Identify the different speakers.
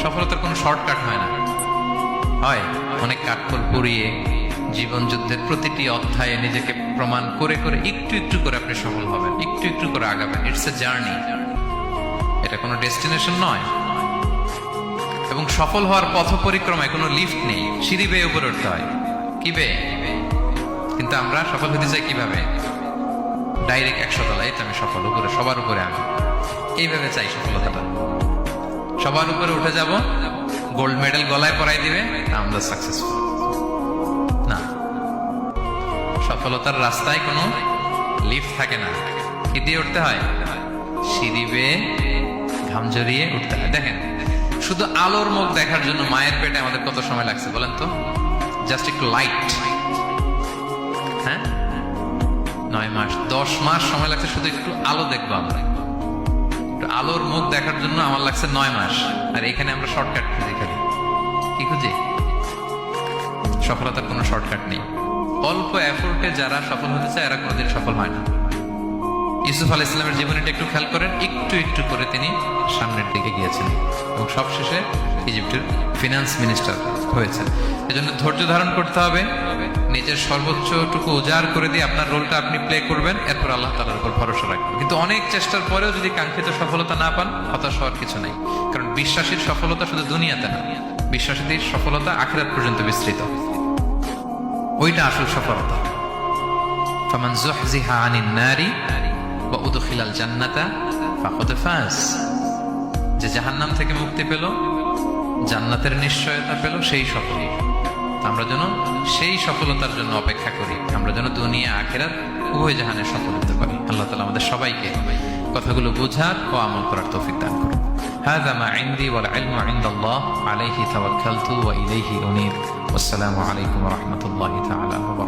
Speaker 1: সফলতার কোনো শর্টকাট হয় না, হয় অনেক কাঠখড় পুড়িয়ে জীবন যুদ্ধের প্রতিটি অধ্যায়ে নিজেকে প্রমাণ করে করে একটু একটু করে আপনি সফল হবেন, একটু একটু করে আগাবেন। ইটস এ জার্নি, এটা কোনো ডেস্টিনেশন নয়। এবং সফল হওয়ার পথ পরিক্রমায় কোনো লিফট নেই, সিঁড়ি বেয়ে উপরে উঠতে হয়। কি বেয়ে? কিন্তু আমরা সফল হতে চাই কিভাবে? ডাইরেক্ট 100 তলায় তো আমি সফল, উপরে সবার উপরে আমি, এইভাবে চাই সফলতাটা। সবার উপরে উঠে যাব, গোল্ড মেডেল গলায় পরাই দিবে, আমরা সাকসেসফুল না। সফলতার রাস্তায় কোনো লিফট থাকে না। কি দিয়ে উঠতে হয়? সিঁড়ি বেয়ে ঘাম জড়িয়ে উঠতে হয়। দেখেন, শুধু আলোর মুখ দেখার জন্য মায়ের পেটে আমাদের কত সময় লাগছে বলেন তো? জাস্ট একটু লাইট, হ্যাঁ, 9 মাস 10 মাস সময় লাগছে শুধু একটু আলো দেখবো আমরা। একটু আলোর মুখ দেখার জন্য আমার লাগছে 9 মাস। আর এখানে আমরা শর্টকাট খুঁজি, খালি কি খুঁজি? সফলতার কোনো শর্টকাট নেই। অল্প এফোর্টে যারা সফল হতে চায় এরা কোনোদিন সফল হয় না। ইউসুফ আলাইহিস সালামের জীবনীটা একটু খেয়াল করেন, একটু একটু করে তিনি সামনের দিকে গিয়েছেন এবং সবশেষে ইজিপ্টের ফিনান্স মিনিস্টার হয়েছেন। এজন্য ধৈর্য ধারণ করতে হবে, নিজের সর্বোচ্চটুকু উজাড় করে দিয়ে আপনার রোলটা আপনি প্লে করবেন, এরপর আল্লাহ তাআলার উপর ভরসা রাখবেন। কিন্তু অনেক চেষ্টার পরেও যদি কাঙ্ক্ষিত সফলতা না পান, হতাশ হওয়ার কিছু নাই। কারণ বিশ্বাসীর সফলতা শুধু দুনিয়াতে না, বিশ্বাসীদের সফলতা আখিরাত পর্যন্ত বিস্তৃত। ওইটা আসল সফলতা। ফামান যুহজিহা আনিন নারি ওয়া উদখিলাল জান্নাতা ফাকাদ ফাজ। যে জাহান্নাম থেকে মুক্তি পেল, জান্নাতের নিশ্চয়তা পেল, সেই সফল। আমরা যেন সেই সফলতার জন্য অপেক্ষা করি, আমরা যেন দুনিয়া আখিরাত উভয় জাহানে সফল হতে পারি। আল্লাহ তাআলা আমাদের সবাইকে কথাগুলো বোঝার ও আমল করার তৌফিক দান করুন। হাযা মা ইনদি ওয়াল ইলমু ইনদাল্লাহ আলাইহি তাওয়াক্কালতু ওয়া ইলাইহি উনীব। ওয়াসসালামু আলাইকুম ওয়া রাহমাতুল্লাহি তাআলা ওয়া বারাকাতুহু।